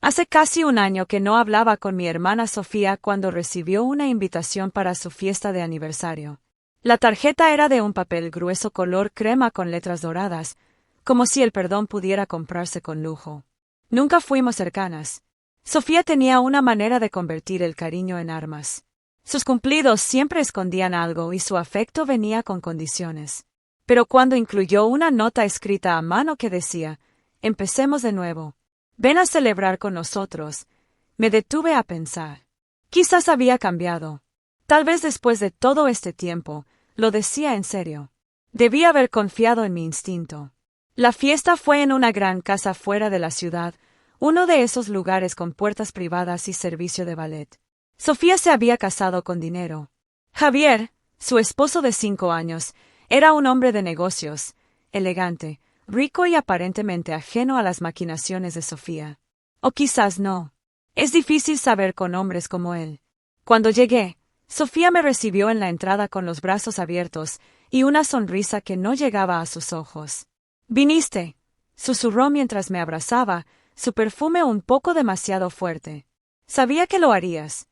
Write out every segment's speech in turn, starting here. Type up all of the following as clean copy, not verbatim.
Hace casi un año que no hablaba con mi hermana Sofía cuando recibió una invitación para su fiesta de aniversario. La tarjeta era de un papel grueso color crema con letras doradas, como si el perdón pudiera comprarse con lujo. Nunca fuimos cercanas. Sofía tenía una manera de convertir el cariño en armas. Sus cumplidos siempre escondían algo y su afecto venía con condiciones. Pero cuando incluyó una nota escrita a mano que decía, «Empecemos de nuevo. Ven a celebrar con nosotros», me detuve a pensar. Quizás había cambiado. Tal vez después de todo este tiempo, lo decía en serio. Debí haber confiado en mi instinto. La fiesta fue en una gran casa fuera de la ciudad, uno de esos lugares con puertas privadas y servicio de ballet. Sofía se había casado con dinero. Javier, su esposo de 5 años, era un hombre de negocios, elegante, rico y aparentemente ajeno a las maquinaciones de Sofía. O quizás no. Es difícil saber con hombres como él. Cuando llegué, Sofía me recibió en la entrada con los brazos abiertos y una sonrisa que no llegaba a sus ojos. «Viniste», susurró mientras me abrazaba, su perfume un poco demasiado fuerte. «Sabía que lo harías».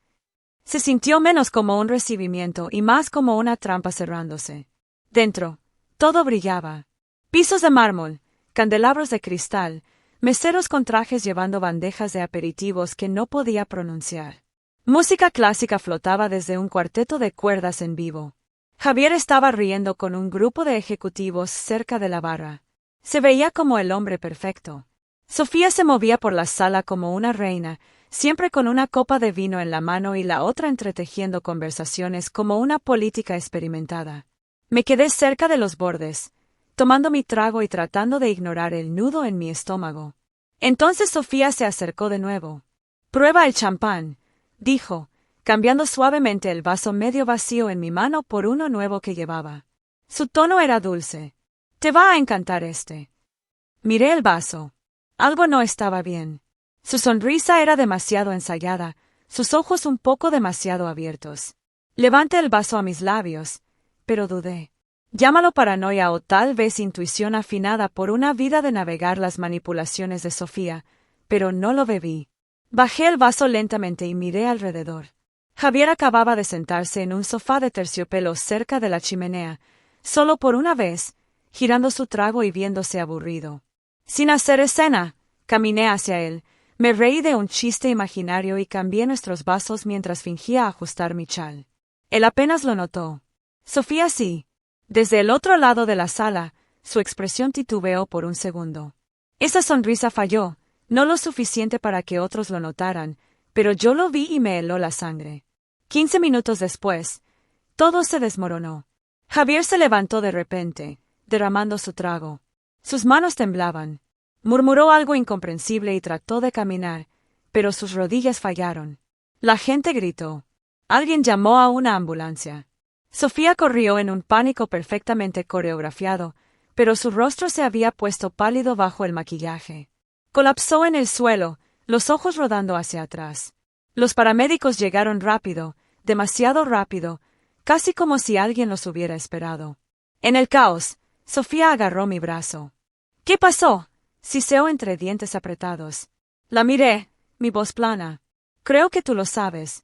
Se sintió menos como un recibimiento y más como una trampa cerrándose. Dentro, todo brillaba. Pisos de mármol, candelabros de cristal, meseros con trajes llevando bandejas de aperitivos que no podía pronunciar. Música clásica flotaba desde un cuarteto de cuerdas en vivo. Javier estaba riendo con un grupo de ejecutivos cerca de la barra. Se veía como el hombre perfecto. Sofía se movía por la sala como una reina, siempre con una copa de vino en la mano y la otra entretejiendo conversaciones como una política experimentada. Me quedé cerca de los bordes, tomando mi trago y tratando de ignorar el nudo en mi estómago. Entonces Sofía se acercó de nuevo. «Prueba el champán», dijo, cambiando suavemente el vaso medio vacío en mi mano por uno nuevo que llevaba. Su tono era dulce. «Te va a encantar este». Miré el vaso. Algo no estaba bien. Su sonrisa era demasiado ensayada, sus ojos un poco demasiado abiertos. Levanté el vaso a mis labios, pero dudé. Llámalo paranoia o tal vez intuición afinada por una vida de navegar las manipulaciones de Sofía, pero no lo bebí. Bajé el vaso lentamente y miré alrededor. Javier acababa de sentarse en un sofá de terciopelo cerca de la chimenea, solo por una vez, girando su trago y viéndose aburrido. Sin hacer escena, caminé hacia él, me reí de un chiste imaginario y cambié nuestros vasos mientras fingía ajustar mi chal. Él apenas lo notó. Sofía sí. Desde el otro lado de la sala, su expresión titubeó por un segundo. Esa sonrisa falló, no lo suficiente para que otros lo notaran, pero yo lo vi y me heló la sangre. 15 minutos después, todo se desmoronó. Javier se levantó de repente, derramando su trago. Sus manos temblaban. Murmuró algo incomprensible y trató de caminar, pero sus rodillas fallaron. La gente gritó. Alguien llamó a una ambulancia. Sofía corrió en un pánico perfectamente coreografiado, pero su rostro se había puesto pálido bajo el maquillaje. Colapsó en el suelo, los ojos rodando hacia atrás. Los paramédicos llegaron rápido, demasiado rápido, casi como si alguien los hubiera esperado. En el caos, Sofía agarró mi brazo. «¿Qué pasó?», siseó entre dientes apretados. La miré, mi voz plana. «Creo que tú lo sabes».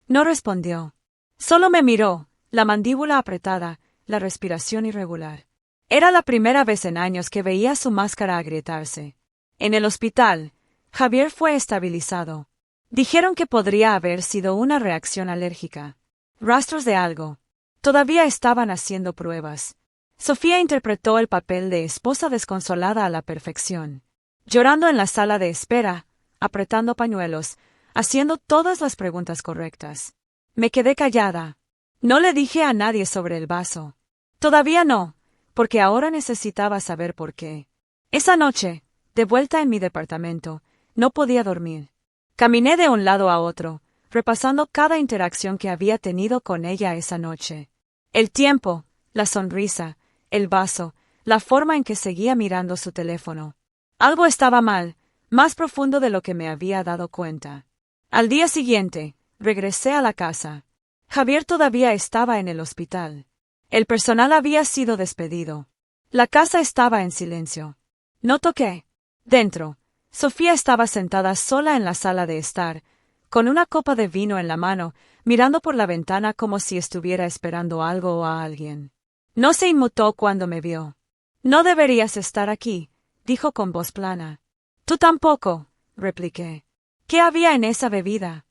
No respondió. Solo me miró, la mandíbula apretada, la respiración irregular. Era la primera vez en años que veía su máscara agrietarse. En el hospital, Javier fue estabilizado. Dijeron que podría haber sido una reacción alérgica. Rastros de algo. Todavía estaban haciendo pruebas. Sofía interpretó el papel de esposa desconsolada a la perfección. Llorando en la sala de espera, apretando pañuelos, haciendo todas las preguntas correctas. Me quedé callada. No le dije a nadie sobre el vaso. Todavía no, porque ahora necesitaba saber por qué. Esa noche, de vuelta en mi departamento, no podía dormir. Caminé de un lado a otro, repasando cada interacción que había tenido con ella esa noche. El tiempo, la sonrisa, el vaso, la forma en que seguía mirando su teléfono. Algo estaba mal, más profundo de lo que me había dado cuenta. Al día siguiente, regresé a la casa. Javier todavía estaba en el hospital. El personal había sido despedido. La casa estaba en silencio. No toqué. Dentro, Sofía estaba sentada sola en la sala de estar, con una copa de vino en la mano, mirando por la ventana como si estuviera esperando algo o a alguien. No se inmutó cuando me vio. «No deberías estar aquí», dijo con voz plana. «Tú tampoco», repliqué. «¿Qué había en esa bebida?»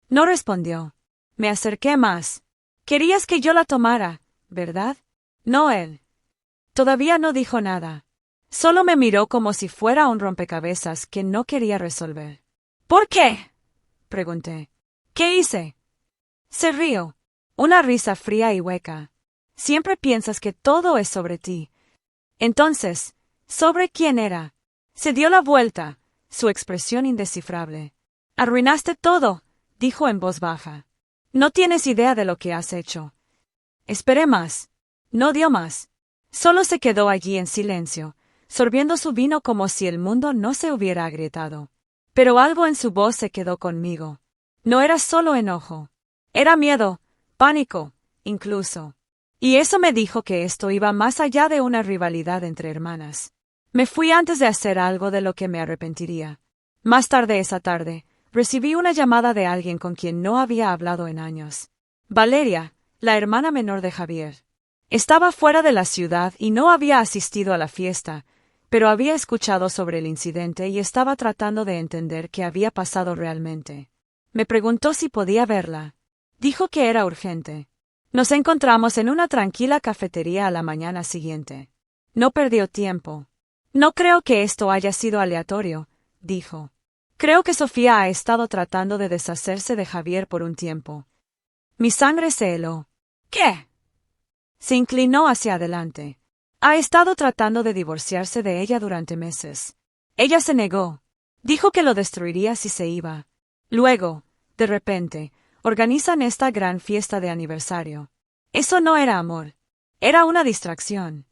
No respondió. Me acerqué más. «Querías que yo la tomara, ¿verdad?» No él. Todavía no dijo nada. Solo me miró como si fuera un rompecabezas que no quería resolver. «¿Por qué?», pregunté. «¿Qué hice?». Se rió. Una risa fría y hueca. «Siempre piensas que todo es sobre ti». Entonces, ¿sobre quién era? Se dio la vuelta, su expresión indescifrable. «Arruinaste todo», dijo en voz baja. «No tienes idea de lo que has hecho». Esperé más. No dio más. Solo se quedó allí en silencio, sorbiendo su vino como si el mundo no se hubiera agrietado. Pero algo en su voz se quedó conmigo. No era solo enojo. Era miedo, pánico, incluso. Y eso me dijo que esto iba más allá de una rivalidad entre hermanas. Me fui antes de hacer algo de lo que me arrepentiría. Más tarde esa tarde, recibí una llamada de alguien con quien no había hablado en años. Valeria, la hermana menor de Javier. Estaba fuera de la ciudad y no había asistido a la fiesta, pero había escuchado sobre el incidente y estaba tratando de entender qué había pasado realmente. Me preguntó si podía verla. Dijo que era urgente. Nos encontramos en una tranquila cafetería a la mañana siguiente. No perdió tiempo. «No creo que esto haya sido aleatorio», dijo. «Creo que Sofía ha estado tratando de deshacerse de Javier por un tiempo». Mi sangre se heló. «¿Qué?». Se inclinó hacia adelante. «Ha estado tratando de divorciarse de ella durante meses». Ella se negó. Dijo que lo destruiría si se iba. Luego, de repente, organizan esta gran fiesta de aniversario. Eso no era amor. Era una distracción.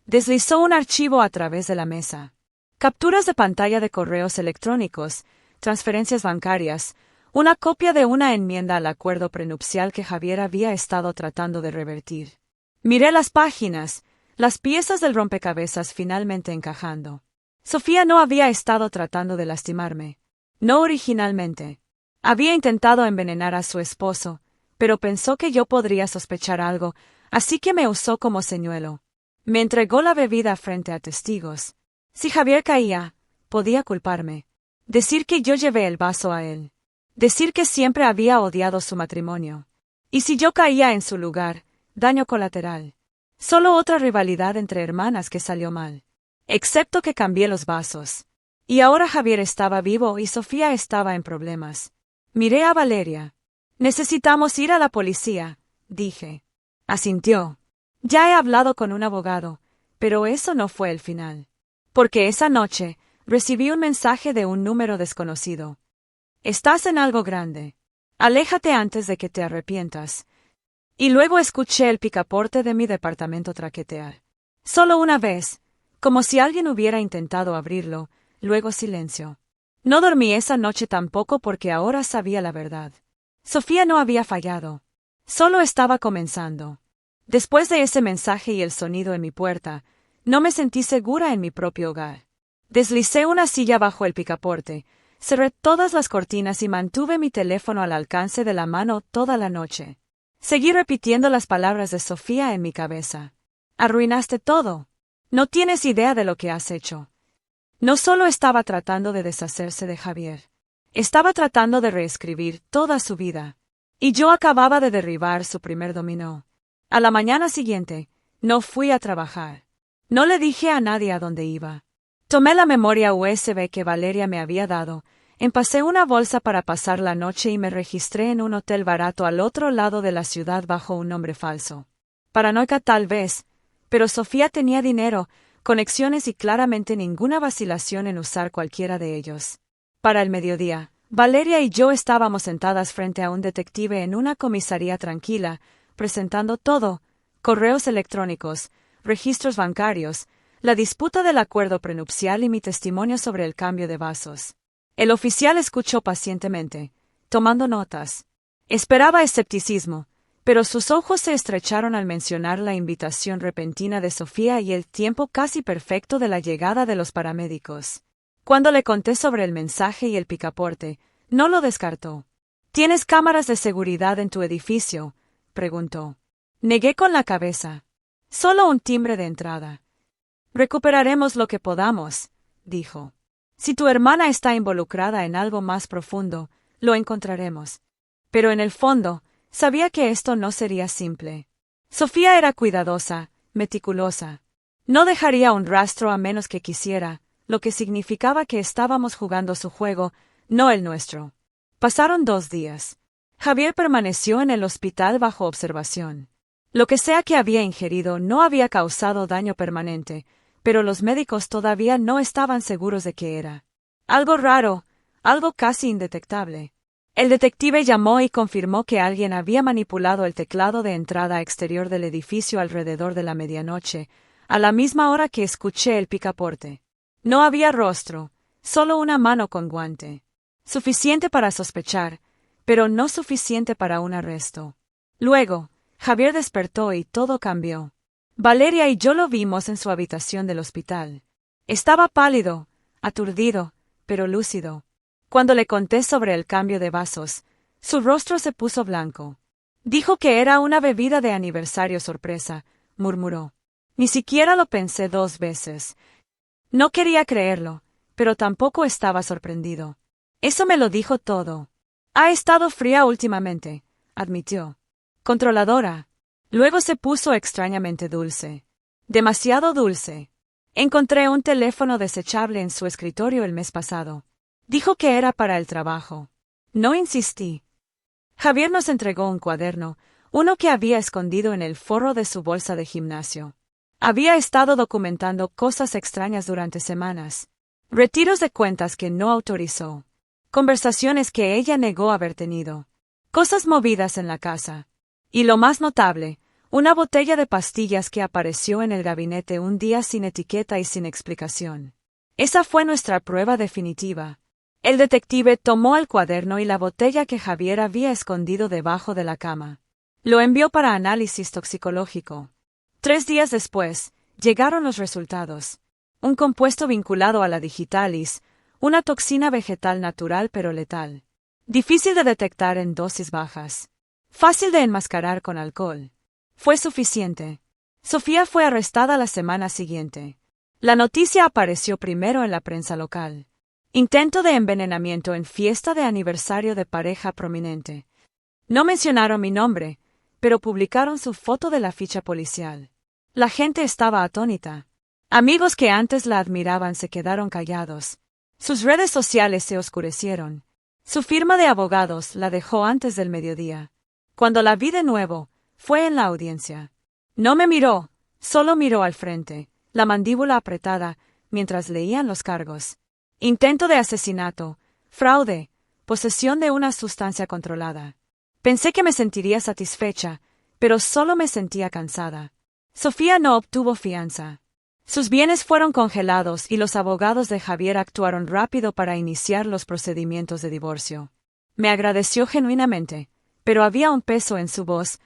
Deslizó un archivo a través de la mesa. Capturas de pantalla de correos electrónicos, transferencias bancarias, una copia de una enmienda al acuerdo prenupcial que Javier había estado tratando de revertir. Miré las páginas, las piezas del rompecabezas finalmente encajando. Sofía no había estado tratando de lastimarme. No originalmente. Había intentado envenenar a su esposo, pero pensó que yo podría sospechar algo, así que me usó como señuelo. Me entregó la bebida frente a testigos. Si Javier caía, podía culparme. Decir que yo llevé el vaso a él. Decir que siempre había odiado su matrimonio. Y si yo caía en su lugar, daño colateral. Solo otra rivalidad entre hermanas que salió mal. Excepto que cambié los vasos. Y ahora Javier estaba vivo y Sofía estaba en problemas. Miré a Valeria. «Necesitamos ir a la policía», dije. Asintió. «Ya he hablado con un abogado», pero eso no fue el final. Porque esa noche, recibí un mensaje de un número desconocido. «Estás en algo grande. Aléjate antes de que te arrepientas». Y luego escuché el picaporte de mi departamento traquetear. Solo una vez, como si alguien hubiera intentado abrirlo, luego silencio. No dormí esa noche tampoco porque ahora sabía la verdad. Sofía no había fallado. Solo estaba comenzando. Después de ese mensaje y el sonido en mi puerta, no me sentí segura en mi propio hogar. Deslicé una silla bajo el picaporte, cerré todas las cortinas y mantuve mi teléfono al alcance de la mano toda la noche. Seguí repitiendo las palabras de Sofía en mi cabeza. «Arruinaste todo. No tienes idea de lo que has hecho». No solo estaba tratando de deshacerse de Javier. Estaba tratando de reescribir toda su vida. Y yo acababa de derribar su primer dominó. A la mañana siguiente, no fui a trabajar. No le dije a nadie a dónde iba. Tomé la memoria USB que Valeria me había dado, empacé una bolsa para pasar la noche y me registré en un hotel barato al otro lado de la ciudad bajo un nombre falso. Paranoica tal vez, pero Sofía tenía dinero, conexiones y claramente ninguna vacilación en usar cualquiera de ellos. Para el mediodía, Valeria y yo estábamos sentadas frente a un detective en una comisaría tranquila, presentando todo: correos electrónicos, registros bancarios, la disputa del acuerdo prenupcial y mi testimonio sobre el cambio de vasos. El oficial escuchó pacientemente, tomando notas. Esperaba escepticismo, pero sus ojos se estrecharon al mencionar la invitación repentina de Sofía y el tiempo casi perfecto de la llegada de los paramédicos. Cuando le conté sobre el mensaje y el picaporte, no lo descartó. ¿Tienes cámaras de seguridad en tu edificio?, preguntó. Negué con la cabeza. Solo un timbre de entrada. Recuperaremos lo que podamos, dijo. Si tu hermana está involucrada en algo más profundo, lo encontraremos. Pero en el fondo, sabía que esto no sería simple. Sofía era cuidadosa, meticulosa. No dejaría un rastro a menos que quisiera, lo que significaba que estábamos jugando su juego, no el nuestro. Pasaron 2 días. Javier permaneció en el hospital bajo observación. Lo que sea que había ingerido no había causado daño permanente, pero los médicos todavía no estaban seguros de qué era. Algo raro, algo casi indetectable. El detective llamó y confirmó que alguien había manipulado el teclado de entrada exterior del edificio alrededor de la medianoche, a la misma hora que escuché el picaporte. No había rostro, solo una mano con guante. Suficiente para sospechar, pero no suficiente para un arresto. Luego, Javier despertó y todo cambió. Valeria y yo lo vimos en su habitación del hospital. Estaba pálido, aturdido, pero lúcido. Cuando le conté sobre el cambio de vasos, su rostro se puso blanco. Dijo que era una bebida de aniversario sorpresa, murmuró. Ni siquiera lo pensé 2 veces. No quería creerlo, pero tampoco estaba sorprendido. Eso me lo dijo todo. Ha estado fría últimamente, admitió. Controladora. Luego se puso extrañamente dulce. Demasiado dulce. Encontré un teléfono desechable en su escritorio el mes pasado. Dijo que era para el trabajo. No insistí. Javier nos entregó un cuaderno, uno que había escondido en el forro de su bolsa de gimnasio. Había estado documentando cosas extrañas durante semanas. Retiros de cuentas que no autorizó. Conversaciones que ella negó haber tenido. Cosas movidas en la casa. Y lo más notable, una botella de pastillas que apareció en el gabinete un día sin etiqueta y sin explicación. Esa fue nuestra prueba definitiva. El detective tomó el cuaderno y la botella que Javier había escondido debajo de la cama. Lo envió para análisis toxicológico. 3 días después, llegaron los resultados. Un compuesto vinculado a la digitalis, una toxina vegetal natural pero letal. Difícil de detectar en dosis bajas. Fácil de enmascarar con alcohol. Fue suficiente. Sofía fue arrestada la semana siguiente. La noticia apareció primero en la prensa local. Intento de envenenamiento en fiesta de aniversario de pareja prominente. No mencionaron mi nombre, pero publicaron su foto de la ficha policial. La gente estaba atónita. Amigos que antes la admiraban se quedaron callados. Sus redes sociales se oscurecieron. Su firma de abogados la dejó antes del mediodía. Cuando la vi de nuevo, fue en la audiencia. No me miró, solo miró al frente, la mandíbula apretada, mientras leían los cargos. Intento de asesinato, fraude, posesión de una sustancia controlada. Pensé que me sentiría satisfecha, pero solo me sentía cansada. Sofía no obtuvo fianza. Sus bienes fueron congelados y los abogados de Javier actuaron rápido para iniciar los procedimientos de divorcio. Me agradeció genuinamente, pero había un peso en su voz,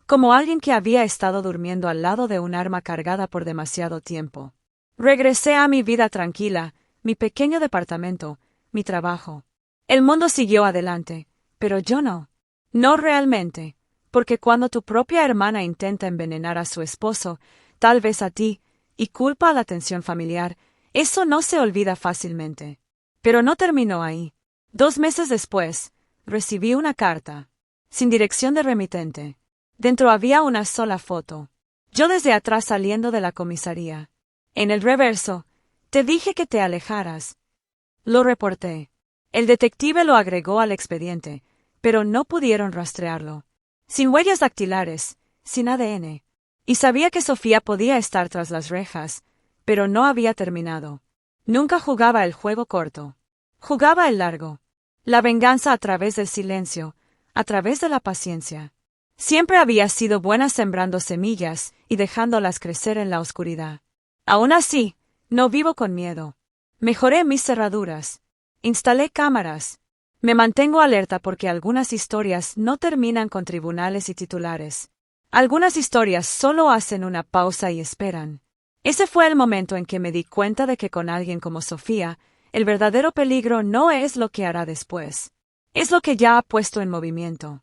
como alguien que había estado durmiendo al lado de un arma cargada por demasiado tiempo. Regresé a mi vida tranquila, mi pequeño departamento, mi trabajo. El mundo siguió adelante, pero yo no. No realmente, porque cuando tu propia hermana intenta envenenar a su esposo, tal vez a ti, y culpa a la tensión familiar, eso no se olvida fácilmente. Pero no terminó ahí. 2 meses después, recibí una carta. Sin dirección de remitente. Dentro había una sola foto. Yo desde atrás saliendo de la comisaría. En el reverso, te dije que te alejaras. Lo reporté. El detective lo agregó al expediente, pero no pudieron rastrearlo. Sin huellas dactilares, sin ADN. Y sabía que Sofía podía estar tras las rejas, pero no había terminado. Nunca jugaba el juego corto. Jugaba el largo. La venganza a través del silencio, a través de la paciencia. Siempre había sido buena sembrando semillas y dejándolas crecer en la oscuridad. Aún así, no vivo con miedo. Mejoré mis cerraduras. Instalé cámaras. Me mantengo alerta porque algunas historias no terminan con tribunales y titulares. Algunas historias solo hacen una pausa y esperan. Ese fue el momento en que me di cuenta de que con alguien como Sofía, El verdadero peligro no es lo que hará después. Es lo que ya ha puesto en movimiento.